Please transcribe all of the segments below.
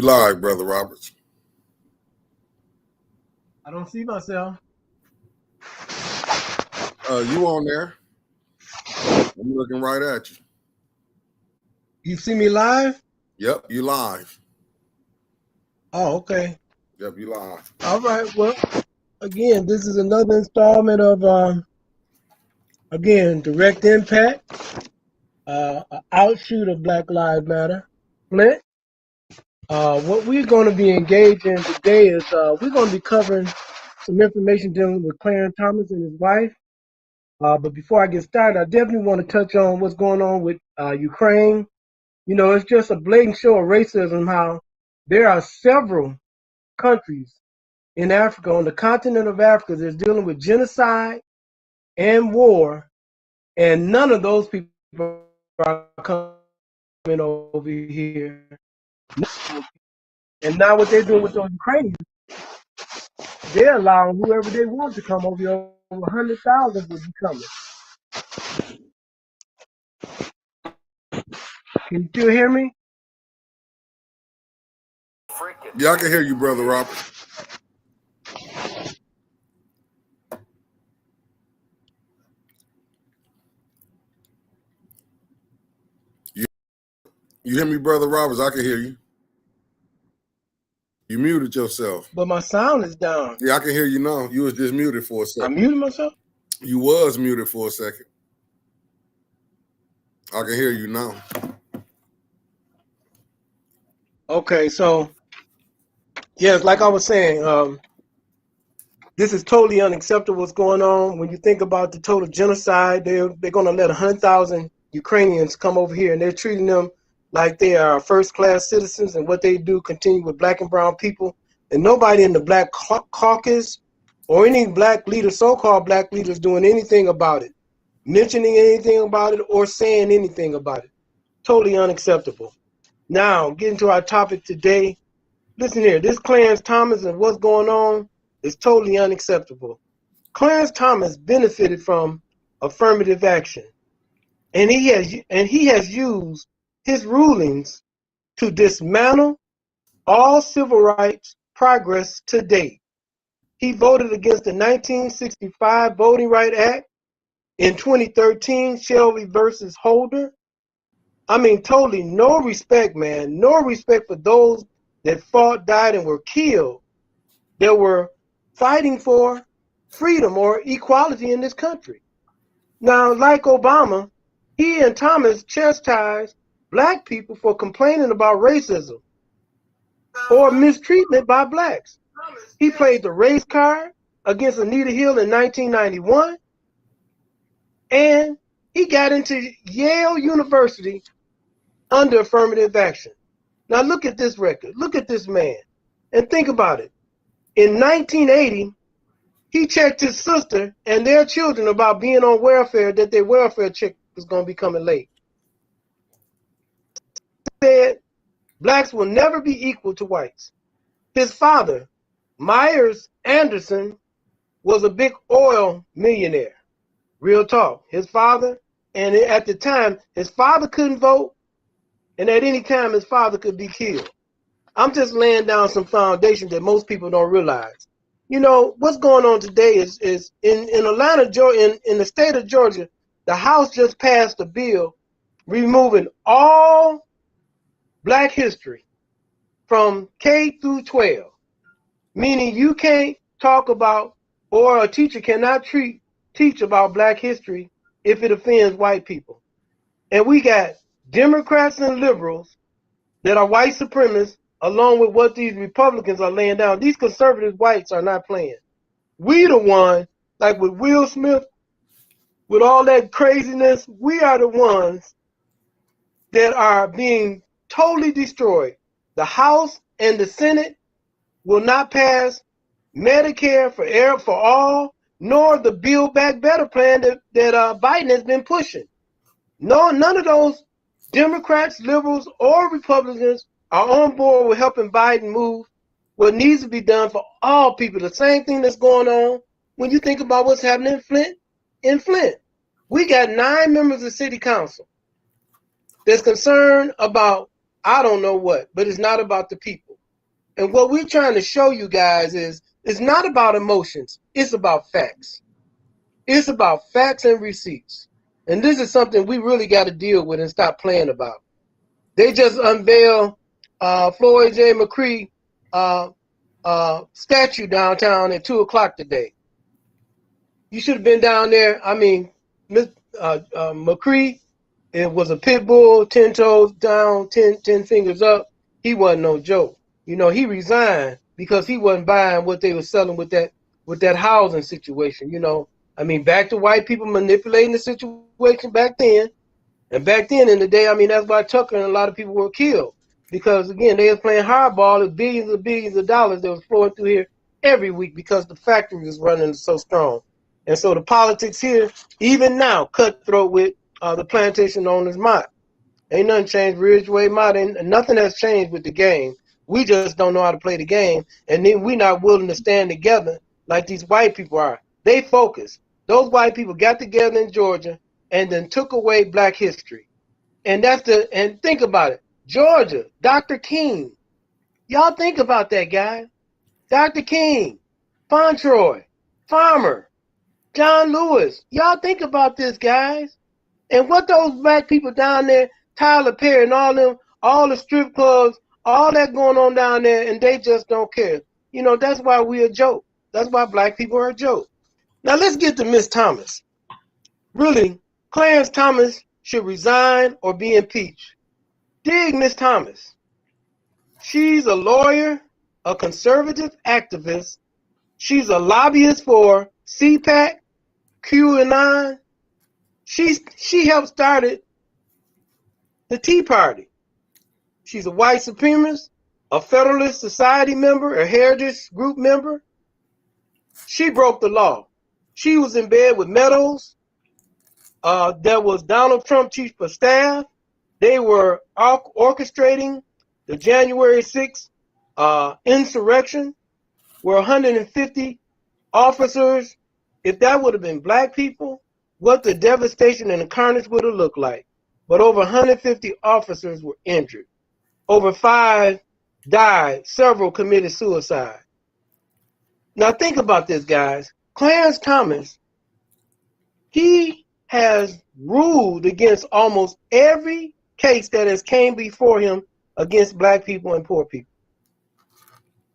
live, Brother Roberts. I don't see myself. You on there? I'm looking right at you. You see me live? Yep, you live. Oh, okay. Yep, you live. All right. Well, again, this is another installment of again, Direct Impact, an outshoot of Black Lives Matter. Flint. What we're going to be engaged in today is we're going to be covering some information dealing with Clarence Thomas and his wife. But before I get started, I definitely want to touch on what's going on with Ukraine. You know, it's just a blatant show of racism how there are several countries in Africa, on the continent of Africa, that's dealing with genocide and war, and none of those people are coming over here. And now what they're doing with those Ukrainians, they're allowing whoever they want to come over here. Over 100,000 will be coming. Can you still hear me? Yeah, I can hear you, Brother Robert. You hear me, Brother Roberts? I can hear you. You muted yourself. But my sound is down. Yeah, I can hear you now. You was just muted for a second. I muted myself? You was muted for a second. I can hear you now. Okay, so yes, like I was saying, this is totally unacceptable what's going on. When you think about the total genocide, they're going to let 100,000 Ukrainians come over here, and they're treating them like they are first-class citizens, and what they do continue with black and brown people. And nobody in the Black Caucus or any black leaders, so-called black leaders, doing anything about it, mentioning anything about it, or saying anything about it. Totally unacceptable. Now, getting to our topic today. Listen here, this Clarence Thomas and what's going on is totally unacceptable. Clarence Thomas benefited from affirmative action, and he has used his rulings to dismantle all civil rights progress to date. He voted against the 1965 Voting Rights Act. In 2013, Shelby versus Holder. I mean, totally no respect, man. No respect for those that fought, died, and were killed, that were fighting for freedom or equality in this country. Now, like Obama, he and Thomas chastised black people for complaining about racism or mistreatment by blacks. He played the race card against Anita Hill in 1991, and he got into Yale University under affirmative action. Now look at this record. Look at this man and think about it. In 1980, he checked his sister and their children about being on welfare, that their welfare check was going to be coming late. He said blacks will never be equal to whites. His father, Myers Anderson, was a big oil millionaire. Real talk. His father, and at the time, his father couldn't vote, and at any time his father could be killed. I'm just laying down some foundation that most people don't realize. You know, what's going on today is in Atlanta, Georgia, in the state of Georgia, the House just passed a bill removing all black history from K through 12, meaning you can't talk about, or a teacher cannot teach about black history if it offends white people. And we got Democrats and liberals that are white supremacists, along with what these Republicans are laying down. These conservative whites are not playing. We the one, like with Will Smith, with all that craziness, we are the ones that are being totally destroyed. The House and the Senate will not pass Medicare for all, nor the Build Back Better plan that Biden has been pushing. No, none of those Democrats, liberals, or Republicans are on board with helping Biden move what needs to be done for all people. The same thing that's going on when you think about what's happening in Flint. We got 9 members of city council that's concerned about, I don't know what, but it's not about the people. And what we're trying to show you guys is it's not about emotions. It's about facts. It's about facts and receipts. And this is something we really got to deal with and stop playing about. They just unveiled Floyd J. McCree statue downtown at 2 o'clock today. You should have been down there. I mean, McCree, it was a pit bull, 10 toes down, 10 fingers up. He wasn't no joke. You know, he resigned because he wasn't buying what they were selling with that housing situation. You know, I mean, back to white people manipulating the situation back then. And back then in the day, I mean, that's why Tucker and a lot of people were killed. Because, again, they were playing hardball with billions of dollars that was flowing through here every week because the factory was running so strong. And so the politics here, even now, cutthroat with the plantation owners' Mott. Ain't nothing changed. Ridgeway, Mott, nothing has changed with the game. We just don't know how to play the game. And then we're not willing to stand together like these white people are. They focus. Those white people got together in Georgia and then took away black history. And think about it. Georgia, Dr. King. Y'all think about that guy. Dr. King, Fontroy, Farmer, John Lewis. Y'all think about this, guys. And what those black people down there, Tyler Perry and all the strip clubs, all that going on down there, and they just don't care. You know, that's why we're a joke. That's why black people are a joke. Now let's get to Miss Thomas. Really, Clarence Thomas should resign or be impeached. Dig Miss Thomas. She's a lawyer, a conservative activist. She's a lobbyist for CPAC, QAnon. She helped started the Tea Party. She's a white supremacist, a Federalist Society member, a Heritage Group member. She broke the law. She was in bed with Meadows. There was Donald Trump chief of staff. They were orchestrating the January 6th insurrection, where 150 officers, if that would have been black people, what the devastation and the carnage would have looked like. But over 150 officers were injured. Over 5 died. Several committed suicide. Now think about this, guys. Clarence Thomas, he has ruled against almost every case that has came before him against black people and poor people.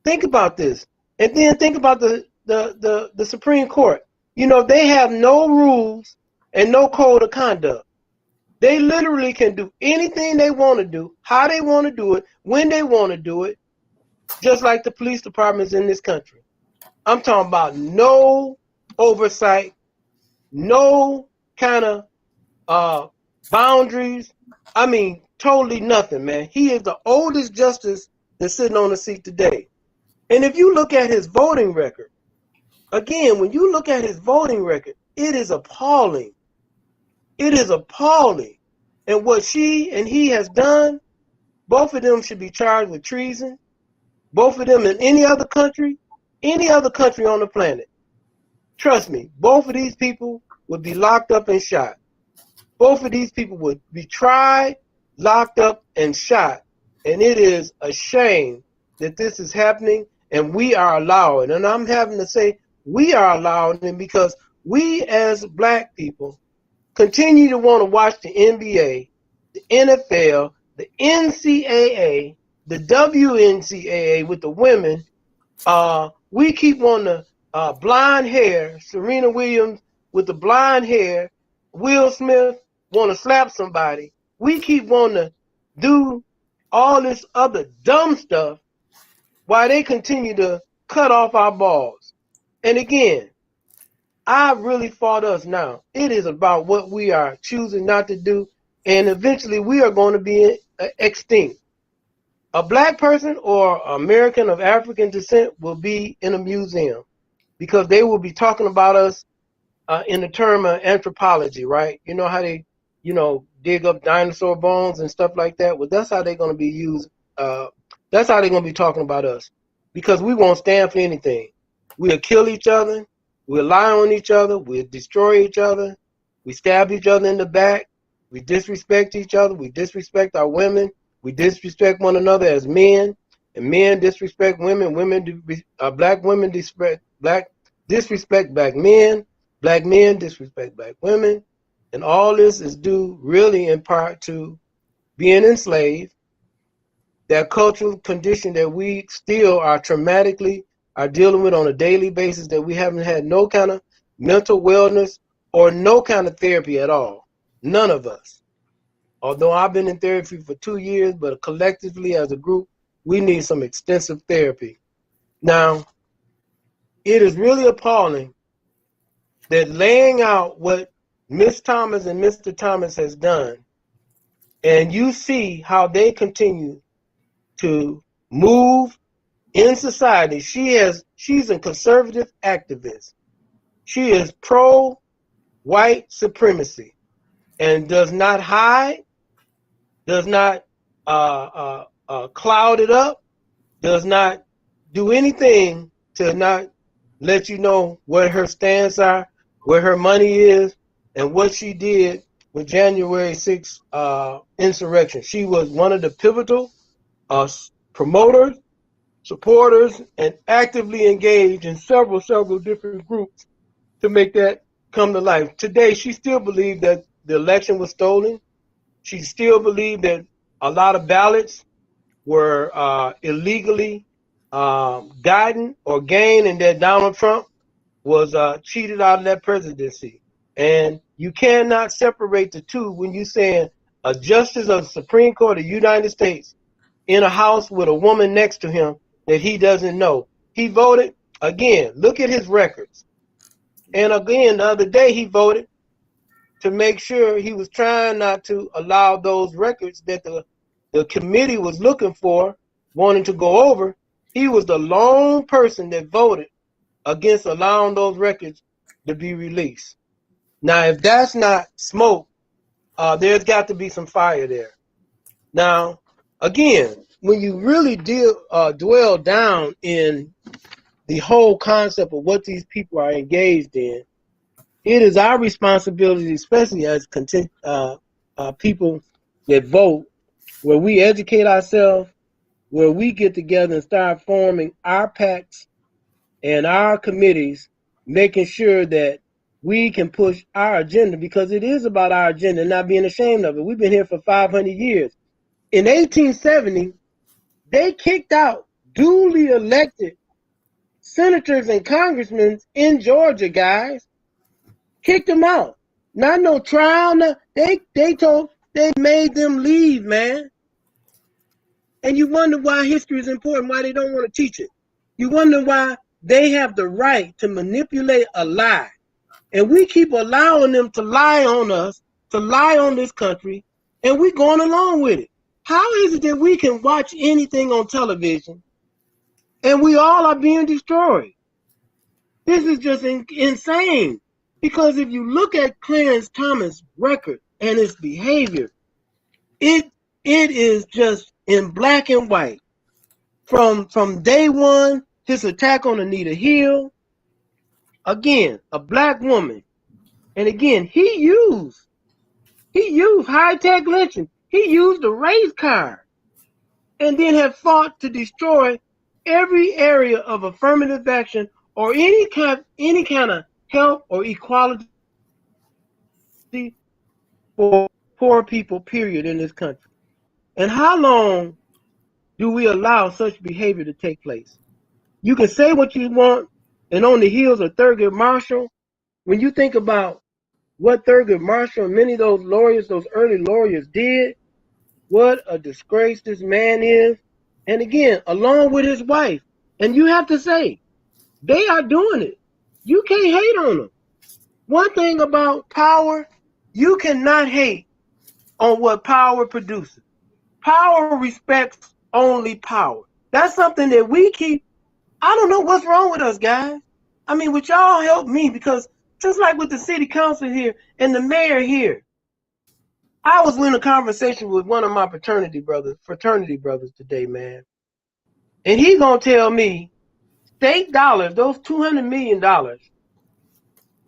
Think about this. And then think about the Supreme Court. You know, they have no rules and no code of conduct. They literally can do anything they want to do, how they want to do it, when they want to do it, just like the police departments in this country. I'm talking about no oversight, no kind of boundaries. I mean, totally nothing, man. He is the oldest justice that's sitting on the seat today. And if you look at his voting record, again, when you look at his voting record, it is appalling. It is appalling. And what she and he has done, both of them should be charged with treason. Both of them in any other country on the planet. Trust me, both of these people would be locked up and shot. Both of these people would be tried, locked up, and shot. And it is a shame that this is happening, and we are allowing. And I'm having to say we are allowing it because we as black people continue to want to watch the NBA, the NFL, the NCAA, the WNCAA with the women. We keep wanting the blonde hair, Serena Williams with the blonde hair, Will Smith want to slap somebody. We keep wanting to do all this other dumb stuff while they continue to cut off our balls. And again, I really fought us now. It is about what we are choosing not to do, and eventually we are going to be extinct. A black person or American of African descent will be in a museum because they will be talking about us in the term of anthropology, right? You know how they, dig up dinosaur bones and stuff like that? Well, that's how they're going to be used. That's how they're going to be talking about us because we won't stand for anything. We'll kill each other. We'll lie on each other. We'll destroy each other. We stab each other in the back. We disrespect each other. We disrespect our women. We disrespect one another as men. and men disrespect women, black women disrespect black men disrespect black women, and all this is due really in part to being enslaved, that cultural condition that we still are dealing with on a daily basis, that we haven't had no kind of mental wellness or no kind of therapy at all. None of us. Although I've been in therapy for 2 years, but collectively as a group, we need some extensive therapy. Now, it is really appalling that laying out what Ms. Thomas and Mr. Thomas has done, and you see how they continue to move in society. She's a conservative activist. She is pro-white supremacy and does not hide, does not cloud it up, does not do anything to not let you know what her stance are, where her money is, and what she did with January 6th insurrection. She was one of the pivotal promoters, supporters, and actively engaged in several different groups to make that come to life. Today, she still believed that the election was stolen. She still believed that a lot of ballots were illegally gotten or gained, and that Donald Trump was cheated out of that presidency. And you cannot separate the two when you're saying a justice of the Supreme Court of the United States in a house with a woman next to him that he doesn't know. He voted, again, look at his records. And again, the other day he voted to make sure he was trying not to allow those records that the committee was looking for, wanting to go over. He was the lone person that voted against allowing those records to be released. Now, if that's not smoke, there's got to be some fire there. Now, again, when you really dwell down in the whole concept of what these people are engaged in, it is our responsibility, especially as people that vote, where we educate ourselves, where we get together and start forming our PACs and our committees, making sure that we can push our agenda, because it is about our agenda and not being ashamed of it. We've been here for 500 years. In 1870, they kicked out duly elected senators and congressmen in Georgia, guys. Kicked them out. Not no trial. They made them leave, man. And you wonder why history is important, why they don't want to teach it. You wonder why they have the right to manipulate a lie. And we keep allowing them to lie on us, to lie on this country, and we're going along with it. How is it that we can watch anything on television and we all are being destroyed? This is just insane. Because if you look at Clarence Thomas' record and his behavior, it is just in black and white. From day one, his attack on Anita Hill, again, a black woman. And again, he used high-tech lynching. He used a race card and then have fought to destroy every area of affirmative action or any kind of help or equality for poor people, period, in this country. And how long do we allow such behavior to take place? You can say what you want, and on the heels of Thurgood Marshall, when you think about what Thurgood Marshall and many of those lawyers, those early lawyers did, what a disgrace this man is. And again, along with his wife. And you have to say, they are doing it. You can't hate on them. One thing about power, you cannot hate on what power produces. Power respects only power. That's something that we keep. I don't know what's wrong with us, guys. I mean, would y'all help me? Because just like with the city council here and the mayor here, I was in a conversation with one of my fraternity brothers today, man. And he gonna tell me state dollars, those $200 million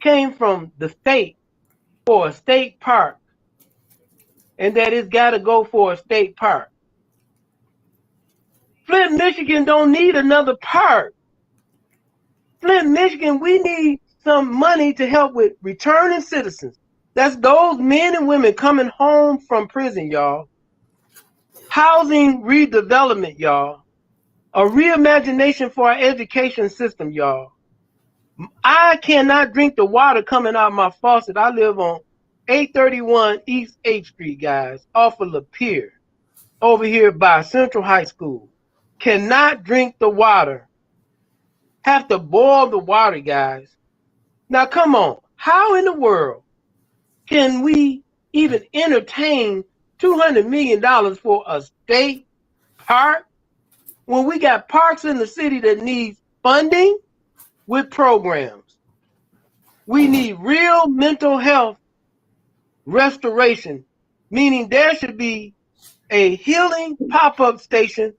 came from the state for a state park, and that it's got to go for a state park. Flint, Michigan don't need another park. Flint, Michigan, we need some money to help with returning citizens. That's those men and women coming home from prison, y'all. Housing redevelopment, y'all. A reimagination for our education system, y'all. I cannot drink the water coming out of my faucet. I live on 831 East 8th Street, guys, off of Lapeer, over here by Central High School. Cannot drink the water. Have to boil the water, guys. Now, come on. How in the world can we even entertain $200 million for a state park when we got parks in the city that needs funding with programs? We need real mental health restoration, meaning there should be a healing pop-up station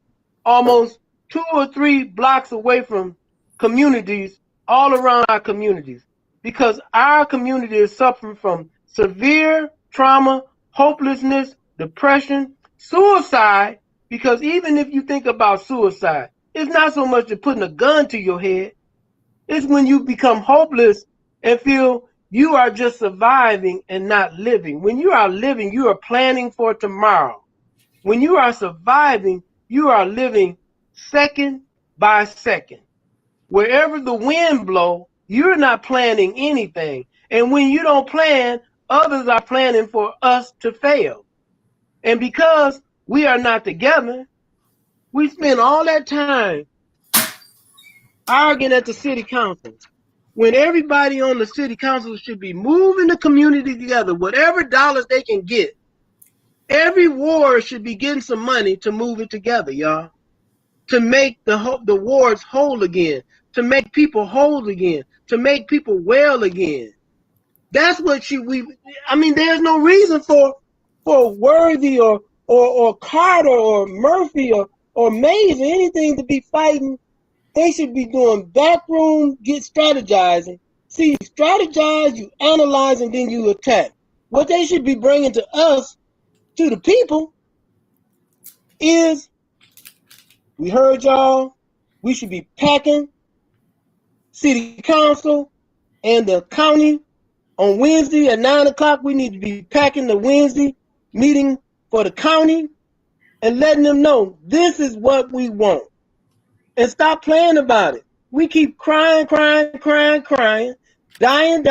almost 2 or 3 blocks away from communities all around our communities, because our community is suffering from severe trauma, hopelessness, depression, suicide. Because even if you think about suicide, it's not so much to putting a gun to your head. It's when you become hopeless and feel you are just surviving and not living. When you are living, you are planning for tomorrow. When you are surviving, you are living second by second. Wherever the wind blows, you're not planning anything. And when you don't plan, others are planning for us to fail. And because we are not together, we spend all that time arguing at the city council, when everybody on the city council should be moving the community together, whatever dollars they can get. Every ward should be getting some money to move it together, y'all, to make the wards whole again, to make people whole again, to make people well again. That's what there's no reason for Worthy or Carter or Murphy or Mays or anything to be fighting. They should be doing backroom, get strategizing. See, you strategize, you analyze, and then you attack. What they should be bringing to us, to the people, is, we heard y'all, we should be packing city council and the county on Wednesday at 9 o'clock. We need to be packing the Wednesday meeting for the county and letting them know this is what we want. And stop playing about it. We keep crying, dying,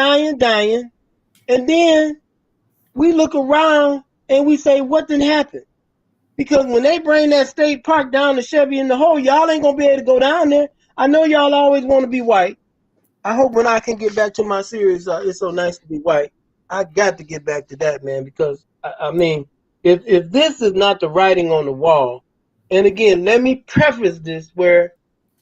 and then we look around and we say, what didn't happen? Because when they bring that state park down to Chevy in the hole, y'all ain't gonna be able to go down there. I know y'all always want to be white. I hope when I can get back to my series, It's So Nice to Be White, I got to get back to that, man, because if this is not the writing on the wall, and again, let me preface this where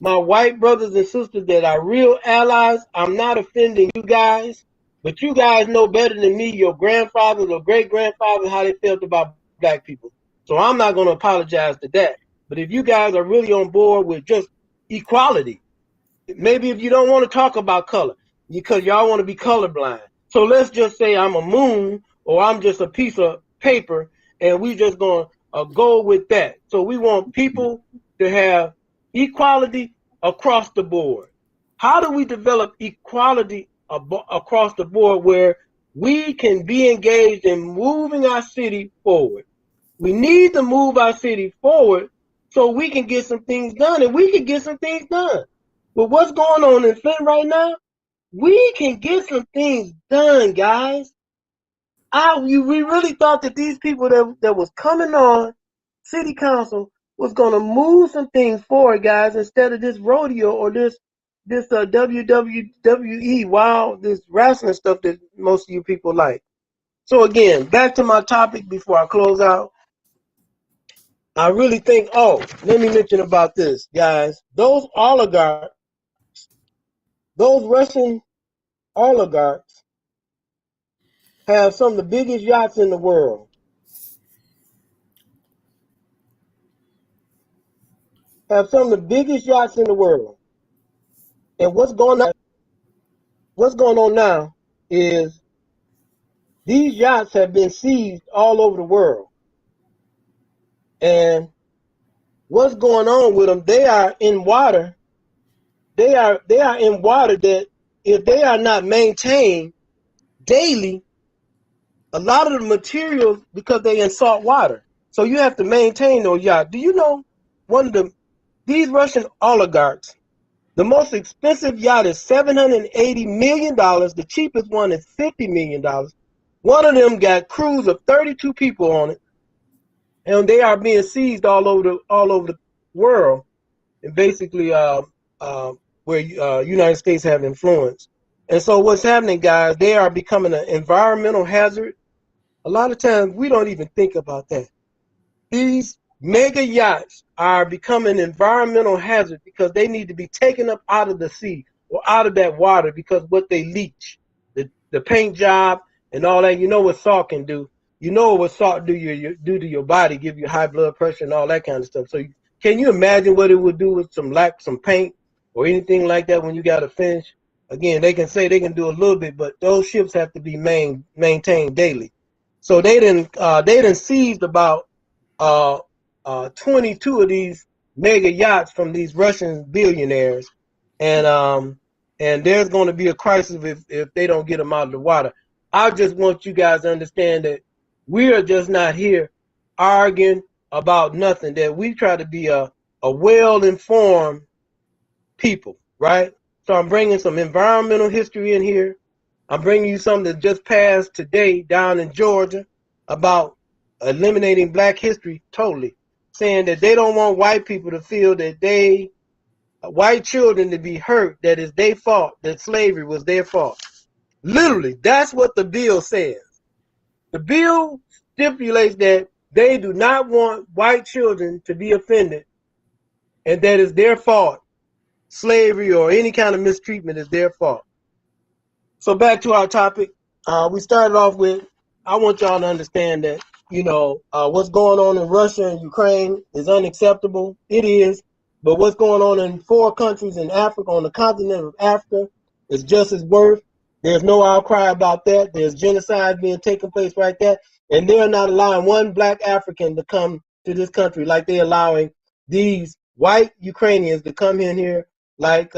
my white brothers and sisters that are real allies, I'm not offending you guys, but you guys know better than me, your grandfathers or great-grandfathers, how they felt about black people. So I'm not going to apologize to that. But if you guys are really on board with just equality, maybe if you don't want to talk about color because y'all want to be colorblind. So let's just say I'm a moon or I'm just a piece of paper and we just going to go with that. So we want people to have equality across the board. How do we develop equality across the board where we can be engaged in moving our city forward? We need to move our city forward so we can get some things done, and we can get some things done. But what's going on in Flint right now, we can get some things done, guys. We really thought that these people that was coming on city council was going to move some things forward, guys, instead of this rodeo or this WWE, wow, this wrestling stuff that most of you people like. So again, back to my topic before I close out. I really think, let me mention about this, guys. Those oligarchs, those Russian oligarchs have some of the biggest yachts in the world. And what's going on now is these yachts have been seized all over the world. And what's going on with them? They are in water. They are in water that if they are not maintained daily, a lot of the materials, because they in salt water. So you have to maintain those yachts. Do you know these Russian oligarchs, the most expensive yacht is $780 million. The cheapest one is $50 million. One of them got crews of 32 people on it, and they are being seized all over the world, and basically where United States have influence. And so what's happening, guys? They are becoming an environmental hazard. A lot of times we don't even think about that. These mega yachts are becoming environmental hazards because they need to be taken up out of the sea or out of that water because what they leach, the paint job and all that. You know what salt can do. You know what salt do to your body, give you high blood pressure and all that kind of stuff. So can you imagine what it would do with some paint or anything like that when you got to finish? Again, they can say they can do a little bit, but those ships have to be maintained daily. So they done seized about 22 of these mega yachts from these Russian billionaires, and there's going to be a crisis if they don't get them out of the water. I just want you guys to understand that we are just not here arguing about nothing. That we try to be a well-informed people, right? So I'm bringing some environmental history in here. I'm bringing you something that just passed today down in Georgia about eliminating Black history totally, saying that they don't want white people to feel that white children to be hurt, that it's their fault, that slavery was their fault. Literally, that's what the bill says. The bill stipulates that they do not want white children to be offended and that it's their fault. Slavery or any kind of mistreatment is their fault. So back to our topic. We started off with, I want y'all to understand that, what's going on in Russia and Ukraine is unacceptable. It is. But what's going on in 4 countries in Africa, on the continent of Africa, is just as worse. There's no outcry about that. There's genocide being taken place right there. And they're not allowing one Black African to come to this country like they're allowing these white Ukrainians to come in here. Like,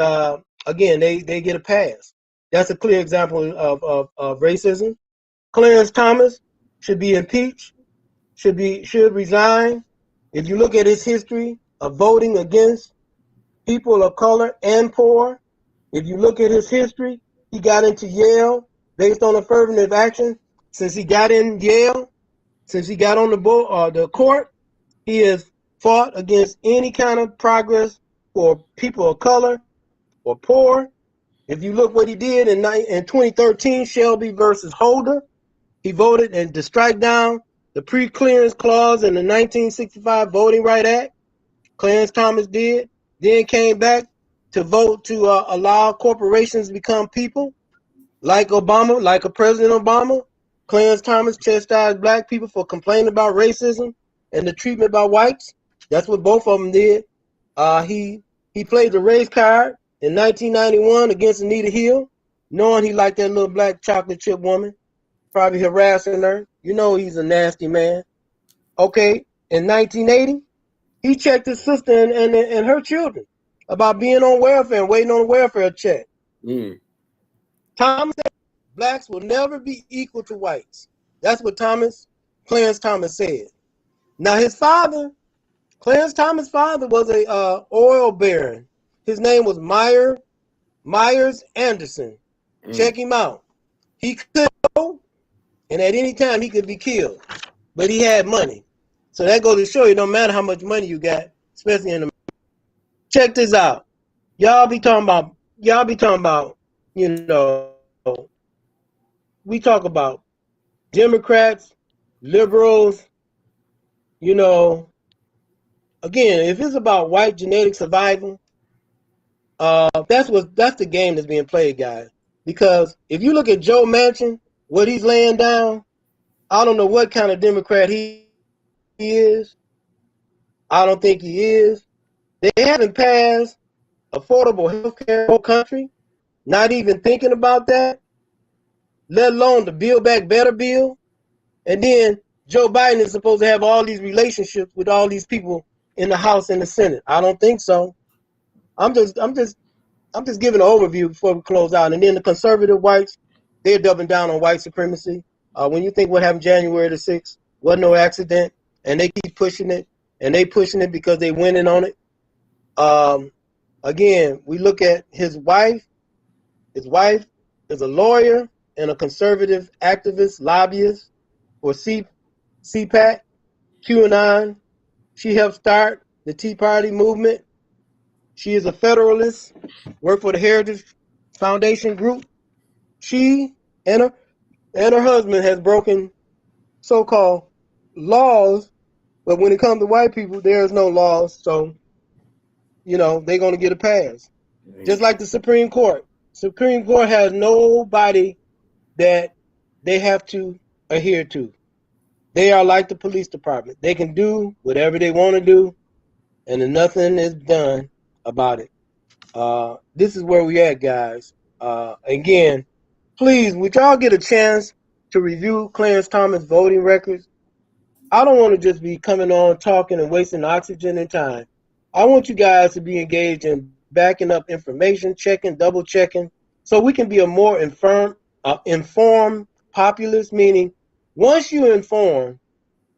again, they get a pass. That's a clear example of racism. Clarence Thomas should be impeached, should resign. If you look at his history of voting against people of color and poor, if you look at his history, he got into Yale based on affirmative action. Since he got in Yale, since he got on the court, he has fought against any kind of progress for people of color or poor. If you look what he did in 2013, Shelby versus Holder, he voted and to strike down the pre-clearance clause in the 1965 Voting Right Act. Clarence Thomas did, then came back to vote to allow corporations to become people, like Obama, like a President Obama. Clarence Thomas chastised Black people for complaining about racism and the treatment by whites. That's what both of them did. He played the race card in 1991 against Anita Hill, knowing he liked that little black chocolate chip woman, probably harassing her. You know he's a nasty man. Okay, in 1980, he checked his sister and her children about being on welfare and waiting on a welfare check. Thomas said Blacks will never be equal to whites. That's what Clarence Thomas said. Now his father, Clarence Thomas' father was a oil baron. His name was Myers Anderson. Check him out. He could go, and at any time he could be killed, but he had money. So that goes to show you, no matter how much money you got, especially in the. Check this out. Y'all be talking about, we talk about Democrats, liberals, again, if it's about white genetic survival, that's the game that's being played, guys. Because if you look at Joe Manchin, what he's laying down, I don't know what kind of Democrat he is. I don't think he is. They haven't passed affordable health care in the whole country, not even thinking about that, let alone the Build Back Better bill. And then Joe Biden is supposed to have all these relationships with all these people in the House and the Senate? I don't think so. I'm just giving an overview before we close out. And then the conservative whites, they're doubling down on white supremacy. When you think what happened January the 6th, wasn't no accident, and they keep pushing it, and they pushing it because they winning on it. Again, we look at his wife. His wife is a lawyer and a conservative activist, lobbyist for CPAC, QAnon. She helped start the Tea Party movement. She is a Federalist, worked for the Heritage Foundation Group. She and her husband has broken so-called laws, but when it comes to white people, there is no laws, so they're going to get a pass. Just like the Supreme Court. Supreme Court has nobody that they have to adhere to. They are like the police department. They can do whatever they want to do, and nothing is done about it. This is where we at, guys. Again, please, would y'all get a chance to review Clarence Thomas voting records? I don't want to just be coming on talking and wasting oxygen and time. I want you guys to be engaged in backing up information, checking, double checking, so we can be a more informed populace, meaning once you're informed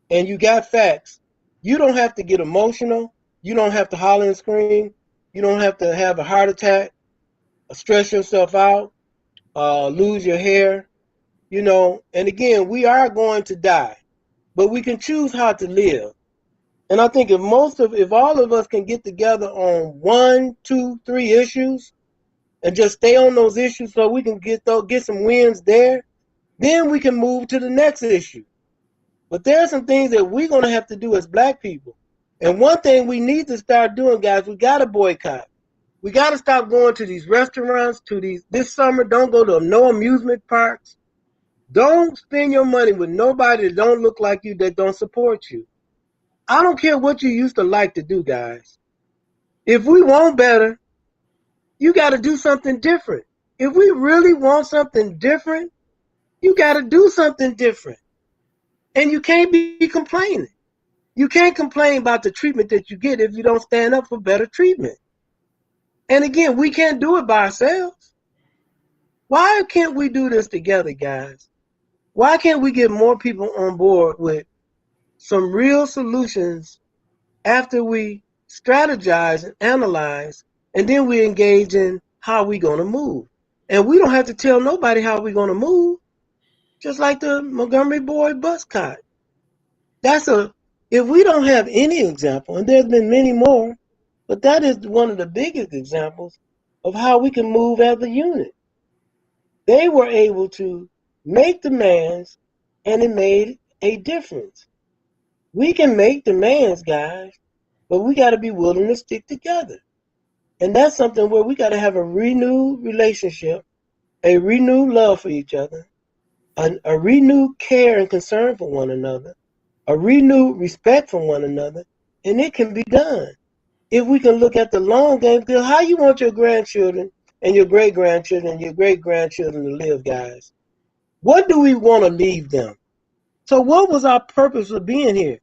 and you got facts, you don't have to get emotional. You don't have to holler and scream. You don't have to have a heart attack, stress yourself out, lose your hair, And again, we are going to die, but we can choose how to live. And I think if all of us can get together on 1, 2, 3 issues and just stay on those issues so we can get some wins there, then we can move to the next issue. But there are some things that we're going to have to do as black people. And one thing we need to start doing, guys, we got to boycott. We got to stop going to these restaurants, this summer. Don't go to no amusement parks. Don't spend your money with nobody that don't look like you, that don't support you. I don't care what you used to like to do, guys. If we want better, you got to do something different. If we really want something different, you got to do something different. And you can't be complaining. You can't complain about the treatment that you get if you don't stand up for better treatment. And again, we can't do it by ourselves. Why can't we do this together, guys? Why can't we get more people on board with some real solutions after we strategize and analyze, and then we engage in how we're going to move? And we don't have to tell nobody how we're going to move, just like the Montgomery boy boycott. If we don't have any example, and there's been many more, but that is one of the biggest examples of how we can move as a unit. They were able to make demands, and it made a difference. We can make demands, guys, but we got to be willing to stick together. And that's something where we got to have a renewed relationship, a renewed love for each other, a renewed care and concern for one another, a renewed respect for one another, and it can be done. If we can look at the long game, because how you want your grandchildren and your great-grandchildren and your great-grandchildren to live, guys? What do we want to leave them? So what was our purpose of being here?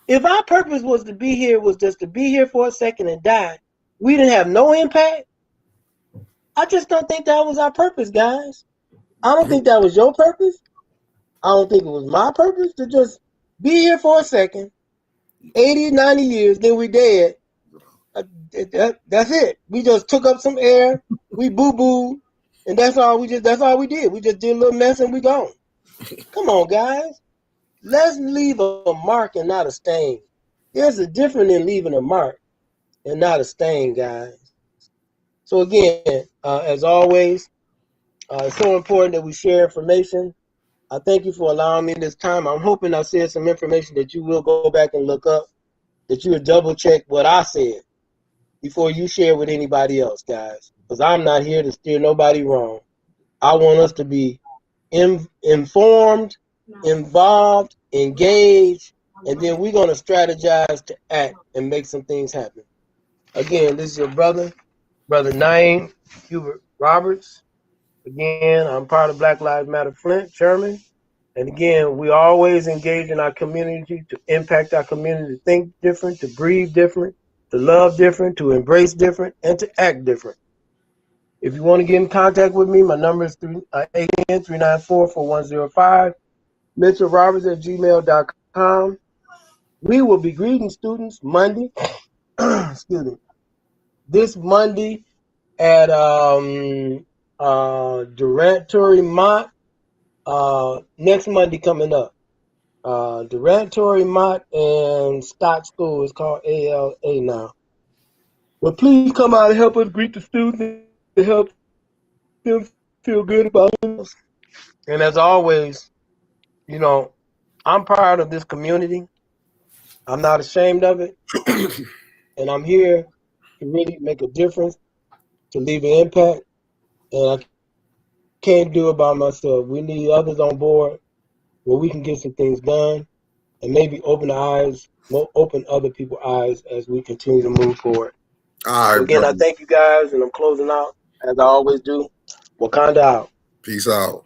If our purpose was to be here, was just to be here for a second and die, we didn't have no impact. I just don't think that was our purpose, guys. I don't think that was your purpose. I don't think it was my purpose to just be here for a second, 80, 90 years, then we dead. That's it. We just took up some air, we boo-booed, and that's all we did. We just did a little mess and we gone. Come on, guys. Let's leave a mark and not a stain. There's a difference in leaving a mark and not a stain, guys. So again, as always, it's so important that we share information. I thank you for allowing me this time. I'm hoping I said some information that you will go back and look up, that you will double check what I said before you share with anybody else, guys. Because I'm not here to steer nobody wrong. I want us to be informed, involved, engaged, and then we're going to strategize to act and make some things happen. Again, this is your brother Naeem Hubert Roberts. Again, I'm part of Black Lives Matter Flint, chairman, And again, we always engage in our community to impact our community, to think different, to breathe different, to love different, to embrace different, and to act different. If you want to get in contact with me, my number is 394-4105, MitchellRoberts@gmail.com. We will be greeting students Monday, excuse me, this Monday at Durant Mott. Next Monday coming up. Durant Mott and Scott School is called ALA now. But please come out and help us greet the students and help them feel good about themselves. And as always, you know, I'm proud of this community. I'm not ashamed of it. And I'm here to really make a difference, to leave an impact. And I can't do it by myself. We need others on board where we can get some things done and maybe open other people's eyes as we continue to move forward. All So right, again, brother. I thank you guys, and I'm closing out as I always do. Wakanda out. Peace out.